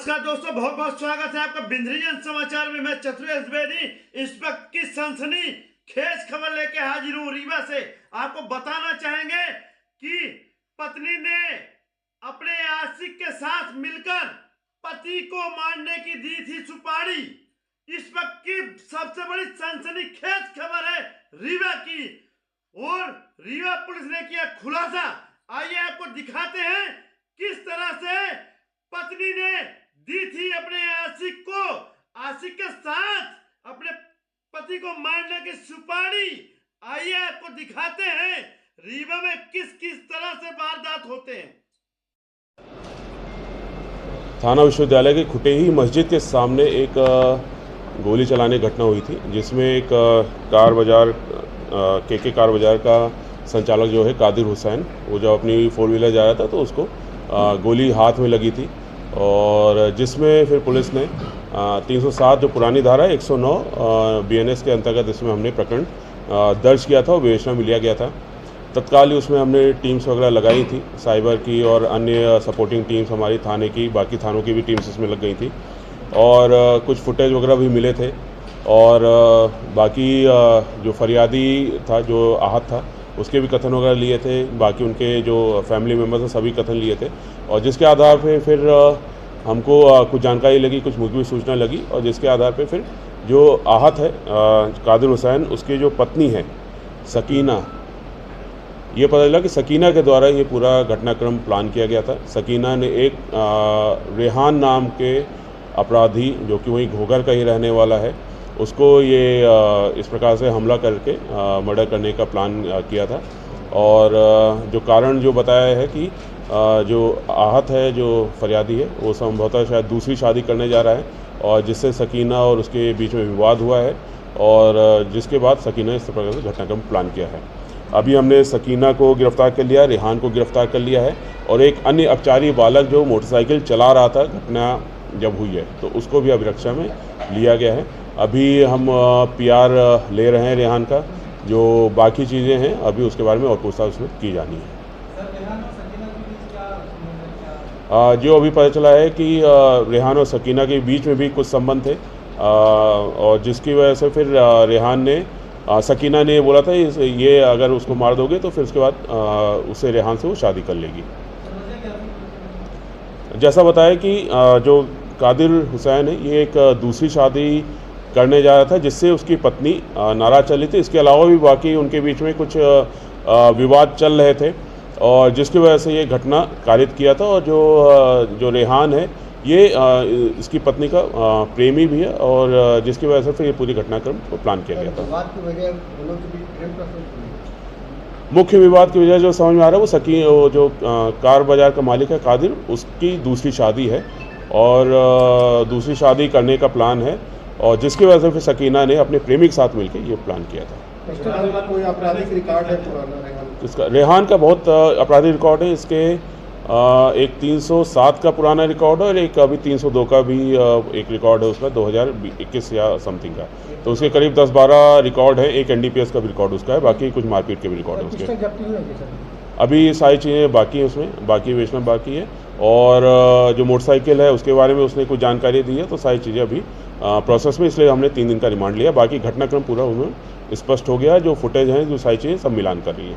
नमस्कार दोस्तों, बहुत बहुत स्वागत है आपका बिंद्रीजन समाचार में। मैं चतुर्वेश द्विवेदी इस वक्त की सनसनी खेज खबर लेके हाजिर हूं रीवा से। आपको बताना चाहेंगे कि पत्नी ने अपने आशिक के साथ मिलकर पति को मारने की दी थी सुपारी। इस वक्त की सबसे बड़ी सनसनी खेज खबर है रीवा की, और रीवा पुलिस ने किया खुलासा। आइए आपको दिखाते हैं किस तरह से पत्नी ने दी थी अपने आशिक के साथ अपने पति को मारने की सुपारी। आइए आपको दिखाते हैं रीवा में किस किस तरह से वारदात होते हैं। थाना विश्वविद्यालय के खुटेही मस्जिद के सामने एक गोली चलाने की घटना हुई थी, जिसमें एक कार बाजार के कार बाजार का संचालक जो है कादिर हुसैन, वो जब अपनी 4 व्हीलर जा रहा था तो उसको गोली हाथ में लगी थी, और जिसमें फिर पुलिस ने 307 जो पुरानी धारा 109 BNS के अंतर्गत इसमें हमने प्रकरण दर्ज किया था और विवेचना में लिया गया था। तत्काल ही उसमें हमने टीम्स वगैरह लगाई थी, साइबर की और अन्य सपोर्टिंग टीम्स हमारी थाने की, बाकी थानों की भी टीम्स इसमें लग गई थी, और कुछ फुटेज वगैरह भी मिले थे। और बाकी जो फरियादी था, जो आहत था, उसके भी कथन वगैरह लिए थे, बाकी उनके जो फैमिली मेम्बर्स हैं सभी कथन लिए थे, और जिसके आधार पे फिर हमको कुछ जानकारी लगी, कुछ मुखबिर सूचना लगी, और जिसके आधार पे फिर जो आहत है कादिर हुसैन, उसकी जो पत्नी है सकीना, ये पता चला कि सकीना के द्वारा ये पूरा घटनाक्रम प्लान किया गया था। सकीना ने एक रेहान नाम के अपराधी, जो कि वहीं घोघर का ही रहने वाला है, उसको ये इस प्रकार से हमला करके मर्डर करने का प्लान किया था। और जो कारण जो बताया है कि जो आहत है, जो फरियादी है, वो संभवतः शायद दूसरी शादी करने जा रहा है, और जिससे सकीना और उसके बीच में विवाद हुआ है, और जिसके बाद सकीना ने इस प्रकार से घटनाक्रम प्लान किया है। अभी हमने सकीना को गिरफ्तार कर लिया, रेहान को गिरफ्तार कर लिया है, और एक अन्य अपचारी बालक जो मोटरसाइकिल चला रहा था घटना जब हुई है, तो उसको भी अभिरक्षा में लिया गया है। अभी हम PR ले रहे हैं रेहान का। जो बाकी चीज़ें हैं अभी उसके बारे में और पूछताछ उसमें की जानी है। जो अभी पता चला है कि रेहान और सकीना के बीच में भी कुछ संबंध थे, और जिसकी वजह से फिर रेहान ने सकीना ने बोला था ये अगर उसको मार दोगे तो फिर उसके बाद उससे रेहान से वो शादी कर लेगी। जैसा बताया कि जो कादिर हुसैन है, ये एक दूसरी शादी करने जा रहा था, जिससे उसकी पत्नी नाराज़ चली थी। इसके अलावा भी बाकी उनके बीच में कुछ विवाद चल रहे थे, और जिसकी वजह से ये घटना कारित किया था। और जो रेहान है, ये इसकी पत्नी का प्रेमी भी है, और जिसकी वजह से फिर ये पूरी घटनाक्रम को प्लान किया गया था। मुख्य विवाद की वजह जो समझ में आ रहा है वो जो कार बाजार का मालिक है कादिर, उसकी दूसरी शादी है, और दूसरी शादी करने का प्लान है, और जिसकी वजह से फिर सकीना ने अपने प्रेमी के साथ मिलकर ये प्लान किया था। कोई आपराधिक रिकॉर्ड है इसका? रेहान का बहुत आपराधिक रिकॉर्ड है। इसके एक 307 का पुराना रिकॉर्ड है, और एक अभी 302 का भी एक रिकॉर्ड है उसका, 2021 या समथिंग का। तो उसके करीब 10-12 रिकॉर्ड है। एक NDPS का भी रिकॉर्ड उसका है, बाकी कुछ मारपीट के भी रिकॉर्ड है उसके। अभी सारी चीज़ें बाकी हैं, उसमें बाकी बेचना बाकी है। और जो मोटरसाइकिल है उसके बारे में उसने कुछ जानकारी दी है, तो सारी चीज़ें अभी प्रोसेस में, इसलिए हमने 3 दिन का रिमांड लिया। बाकी घटनाक्रम पूरा उन्होंने स्पष्ट हो गया। जो फुटेज हैं, जो सारी चीज़ें सब मिलान कर रही है।